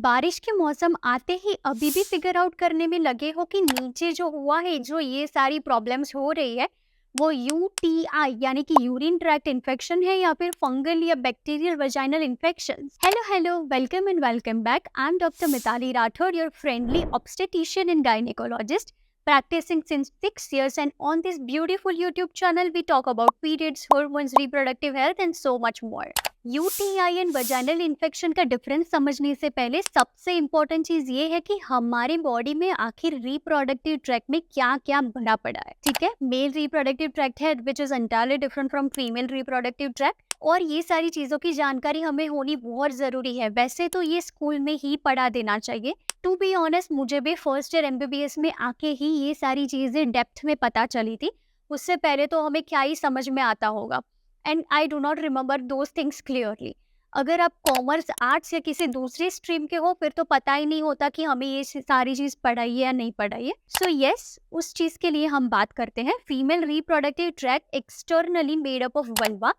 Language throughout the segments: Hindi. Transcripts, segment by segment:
बारिश के मौसम आते ही अभी भी फिगर आउट करने में लगे हो कि नीचे जो हुआ है, जो ये सारी प्रॉब्लम्स हो रही है, वो यूटीआई यानी कि यूरिन ट्रैक्ट इन्फेक्शन है या फिर फंगल या bacterial vaginal infection. Hello hello, welcome and welcome back. I am doctor Mitali Rathore, your friendly obstetrician and gynecologist, practicing since 6 years, and on this beautiful YouTube channel we talk about periods, hormones, reproductive health and so much more। UTI and vaginal infection का डिफरेंस समझने से पहले सबसे इम्पोर्टेंट चीज ये है कि हमारे बॉडी में आखिर रिप्रोडक्टिव ट्रैक्ट में क्या क्या भरा पड़ा है। ठीक है, मेल रिप्रोडक्टिव ट्रैक्ट है which is entirely different from female reproductive tract, और ये सारी चीजों की जानकारी हमें होनी बहुत जरूरी है। वैसे तो ये स्कूल में ही पढ़ा देना चाहिए। टू बी ऑनेस्ट, मुझे भी फर्स्ट ईयर एमबीबीएस में आके ही ये सारी चीजें डेप्थ में पता चली थी। उससे पहले तो हमें क्या ही समझ में आता होगा, and I do not remember those things clearly. अगर आप कॉमर्स, आर्ट्स या किसी दूसरी स्ट्रीम के हो फिर तो पता ही नहीं होता कि हमें ये सारी चीज पढ़ाई है या नहीं पढ़ाई है। सो यस, उस चीज के लिए हम बात करते हैं। Female reproductive tract externally made up of vulva.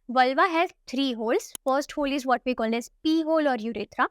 Vulva has 3 holes. First hole is what we call as pee hole or urethra.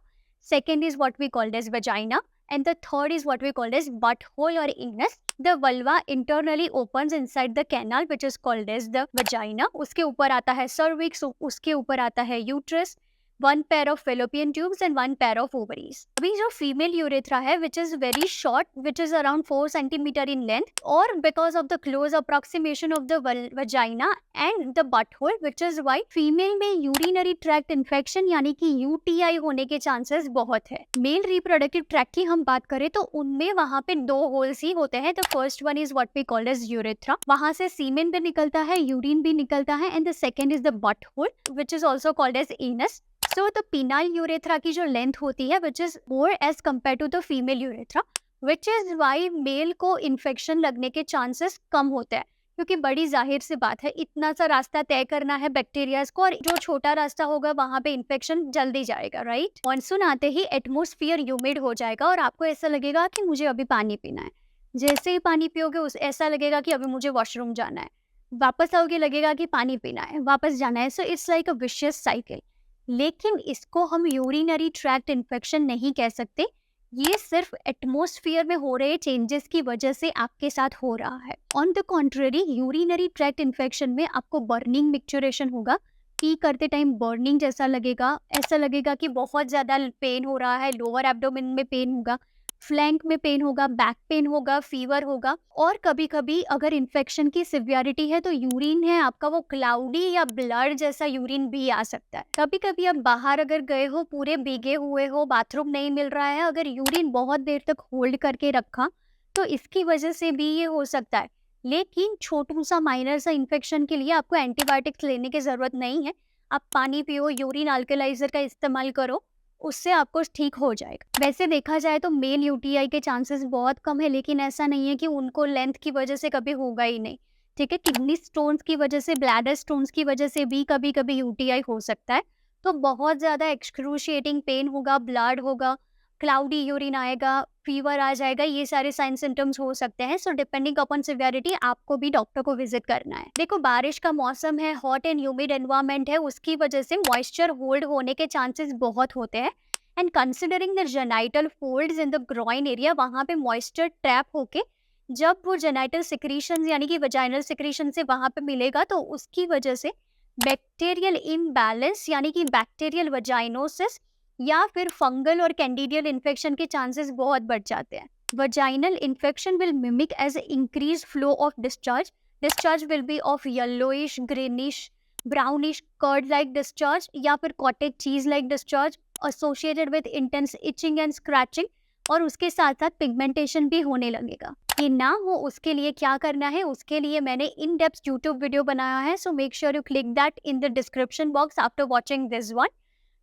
Second is what we call as vagina. And the third is what we call as butthole or anus. The vulva internally opens inside the canal which is called as the vagina. उसके ऊपर आता है cervix, उसके ऊपर आता है uterus, one pair of fallopian tubes and one pair of ovaries. अभी जो female urethra है which is very short, which is around 4 centimeter in length, or because of the close approximation of the vagina and the butthole, which is why female में urinary tract infection यानी कि UTI होने के chances बहुत है। Male reproductive tract की हम बात करें तो उनमें वहाँ पे 2 holes ही होते हैं। The first one is what we call as urethra, वहाँ से semen भी निकलता है, यूरिन भी निकलता है, and the second is the butthole which is also called as anus. So the penile urethra की जो लेंथ होती है which is more as compared to the female urethra, which is why male को इन्फेक्शन लगने के चांसेस कम होते हैं, क्योंकि बड़ी जाहिर सी बात है, इतना सा रास्ता तय करना है बैक्टीरियाज को, और जो छोटा रास्ता होगा वहां पे इन्फेक्शन जल्दी जाएगा। राइट, मानसून आते ही एटमोस्फियर ह्यूमिड हो जाएगा और आपको ऐसा लगेगा कि मुझे अभी पानी पीना है। जैसे ही पानी पियोगे ऐसा लगेगा कि अभी मुझे वॉशरूम जाना है, वापस आओगे लगेगा कि पानी पीना है, वापस जाना है। So it's like a vicious cycle. लेकिन इसको हम यूरिनरी ट्रैक्ट इन्फेक्शन नहीं कह सकते। ये सिर्फ एटमॉस्फेयर में हो रहे चेंजेस की वजह से आपके साथ हो रहा है। On the contrary, urinary tract infection में आपको बर्निंग मिक्चुरेशन होगा। पी करते टाइम बर्निंग जैसा लगेगा, ऐसा लगेगा कि बहुत ज़्यादा पेन हो रहा है, लोअर एब्डोमेन में पेन होगा, फ्लैंक में पेन होगा, बैक पेन होगा, फीवर होगा, और कभी कभी अगर इन्फेक्शन की सिवियरिटी है तो यूरिन है आपका वो क्लाउडी या ब्लड जैसा यूरिन भी आ सकता है। कभी कभी आप बाहर अगर गए हो, पूरे भीगे हुए हो, बाथरूम नहीं मिल रहा है, अगर यूरिन बहुत देर तक होल्ड करके रखा तो इसकी वजह से भी ये हो सकता है। लेकिन छोटू सा माइनर सा इन्फेक्शन के लिए आपको एंटीबायोटिक्स लेने की जरूरत नहीं है। आप पानी पियो, यूरिन अल्कलाइजर का इस्तेमाल करो, उससे आपको ठीक हो जाएगा। वैसे देखा जाए तो मेल यूटीआई के चांसेस बहुत कम है, लेकिन ऐसा नहीं है कि उनको लेंथ की वजह से कभी होगा ही नहीं। ठीक है, किडनी स्टोन्स की वजह से, ब्लैडर स्टोन्स की वजह से भी कभी कभी यूटीआई हो सकता है। तो बहुत ज़्यादा एक्सक्रूशिएटिंग पेन होगा, ब्लड होगा, क्लाउडी यूरिन आएगा, फीवर आ जाएगा, ये सारे साइन सिम्टम्स हो सकते हैं। सो डिपेंडिंग अपॉन सिवियरिटी आपको भी डॉक्टर को विजिट करना है। देखो, बारिश का मौसम है, हॉट एंड ह्यूमिड एनवायरनमेंट है, उसकी वजह से मॉइस्चर होल्ड होने के चांसेस बहुत होते हैं। And considering the genital folds in the groin area, वहाँ पे मॉइस्चर ट्रैप होके जब वो जेनाइटल सिक्रीशन यानी कि वजाइनल सिक्रीशन से वहाँ पे मिलेगा तो उसकी वजह से बैक्टीरियल इम्बैलेंस यानी कि बैक्टीरियल वजाइनोसिस या फिर फंगल और कैंडिडियल इन्फेक्शन के चांसेस बहुत बढ़ जाते हैं। Vaginal infection will mimic as increase flow of discharge. Discharge will be of yellowish, greenish, brownish curd like discharge या फिर cottage cheese like discharge associated with intense itching and scratching, और उसके साथ साथ पिगमेंटेशन भी होने लगेगा। ये ना हो उसके लिए क्या करना है, उसके लिए मैंने इन डेप्थ यूट्यूब वीडियो बनाया है। So make sure you click that in the description box after watching this one,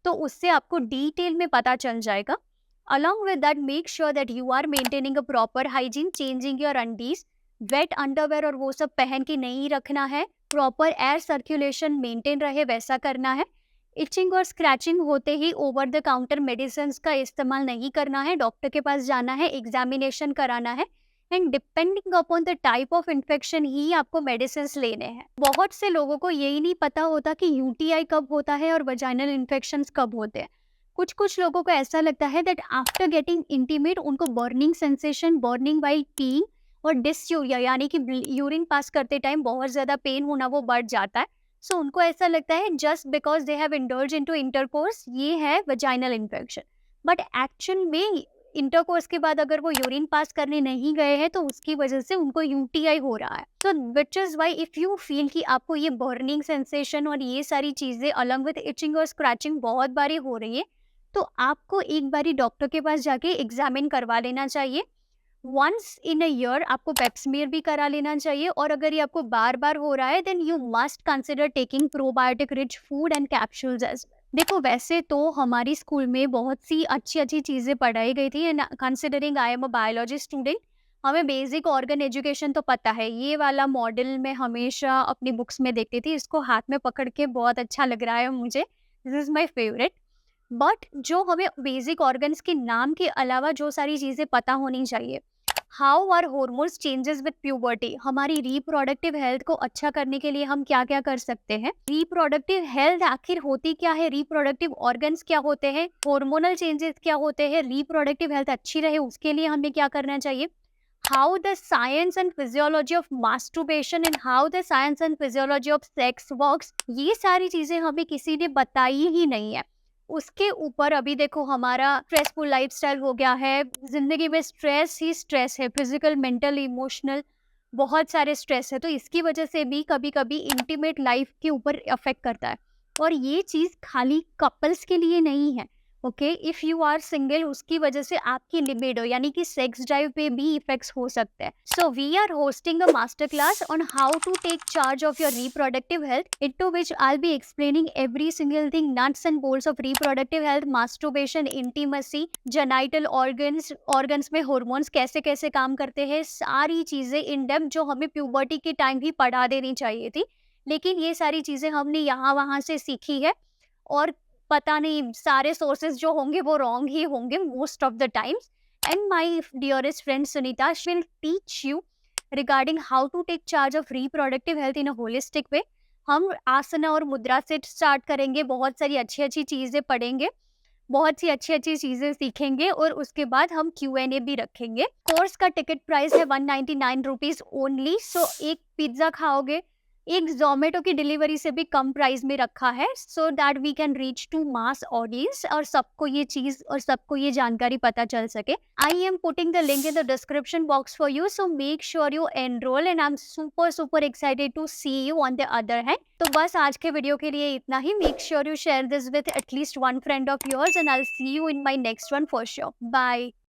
तो उससे आपको डिटेल में पता चल जाएगा। Along with that, make sure that you are maintaining a proper hygiene, changing your undies, wet underwear और वो सब पहन के नहीं रखना है, प्रॉपर एयर सर्कुलेशन मेंटेन रहे वैसा करना है। इचिंग और स्क्रैचिंग होते ही ओवर द काउंटर मेडिसिन का इस्तेमाल नहीं करना है, डॉक्टर के पास जाना है, एग्जामिनेशन कराना है, and depending upon the type of infection ही आपको मेडिसिन लेने हैं। बहुत से लोगों को यही नहीं पता होता कि यूटीआई कब होता है और वजाइनल इन्फेक्शन कब होते हैं। कुछ लोगों को ऐसा लगता है दैट आफ्टर गेटिंग इंटीमेट उनको burning sensation, burning while peeing और डिस्यूरिया यानी कि यूरिन पास करते टाइम बहुत ज़्यादा पेन होना वो बढ़ जाता है। सो उनको ऐसा लगता है just because they have indulge into intercourse ये है वजाइनल इन्फेक्शन। बट एक्चुअल में इंटरकोर्स के बाद अगर वो यूरिन पास करने नहीं गए हैं तो उसकी वजह से उनको यूटीआई हो रहा है। So which is why if you feel कि आपको ये बर्निंग सेंसेशन और ये सारी चीजें अलॉन्ग विद इचिंग और स्क्रैचिंग बहुत बारी हो रही है, तो आपको एक बारी डॉक्टर के पास जाके एग्जामिन करवा लेना चाहिए। वंस इन अ ईयर आपको पेप्समीयर भी करा लेना चाहिए, और अगर ये आपको बार बार हो रहा है then you must consider taking probiotic rich food and capsules as. देखो वैसे तो हमारी स्कूल में बहुत सी अच्छी अच्छी चीज़ें पढ़ाई गई थी, and considering I am a biology student हमें बेसिक ऑर्गन एजुकेशन तो पता है। ये वाला मॉडल मैं हमेशा अपनी बुक्स में देखती थी, इसको हाथ में पकड़ के बहुत अच्छा लग रहा है मुझे, this is my favourite. But जो हमें बेसिक ऑर्गन्स के नाम के अलावा जो सारी चीज़ें पता होनी चाहिए, how are hormones changes with puberty, हमारी रिप्रोडक्टिव हेल्थ को अच्छा करने के लिए हम क्या क्या कर सकते हैं, रिप्रोडक्टिव हेल्थ आखिर होती क्या है, रिप्रोडक्टिव ऑर्गन्स क्या होते हैं, हार्मोनल चेंजेस क्या होते हैं, रिप्रोडक्टिव हेल्थ अच्छी रहे उसके लिए हमें क्या करना चाहिए, how the science and physiology of masturbation and how the science and physiology of sex works, ये सारी चीजें हमें किसी ने बताई ही नहीं है। उसके ऊपर अभी देखो हमारा स्ट्रेसफुल लाइफस्टाइल हो गया है, जिंदगी में स्ट्रेस ही स्ट्रेस है, फिजिकल, मेंटल, इमोशनल, बहुत सारे स्ट्रेस है, तो इसकी वजह से भी कभी कभी इंटीमेट लाइफ के ऊपर अफेक्ट करता है। और ये चीज खाली कपल्स के लिए नहीं है, okay, if you are single उसकी वजह से आपकी लिबिडो यानी कि सेक्स ड्राइव पे भी इफेक्ट्स हो सकते हैं। So we are hosting a master class on how to take charge of your reproductive health, into which I'll be explaining every single thing, nuts and bolts of reproductive health, masturbation, intimacy, genital organs, organs में hormones कैसे कैसे काम करते हैं, सारी चीजें इन डेप्थ जो हमें प्यूबर्टी के टाइम ही पढ़ा देनी चाहिए थी, लेकिन ये सारी चीजें हमने यहाँ वहाँ से सीखी है। और पता नहीं सारे सोर्सेज जो होंगे वो रॉन्ग ही होंगे most of the times. And my dearest friend Sunita will teach you regarding how to take charge of reproductive health in a holistic way. हम आसना और मुद्रा से स्टार्ट करेंगे, बहुत सारी अच्छी अच्छी चीजें पढ़ेंगे, बहुत सी अच्छी अच्छी चीजें सीखेंगे, और उसके बाद हम Q&A भी रखेंगे। कोर्स का टिकट प्राइस है 199 रुपीज ओनली। सो एक पिज्जा खाओगे, एक जोमेटो की डिलीवरी से भी कम प्राइस में रखा है, so that we can reach to mass audience और सबको ये चीज और सबको ये जानकारी पता चल सके। I am putting the link in the description box for you, so make sure you enroll, and I am super super excited to see you on the other hand. तो बस आज के वीडियो के लिए इतना ही। Make sure you share this with at least one friend of yours, and I will see you in my next one for sure. Bye.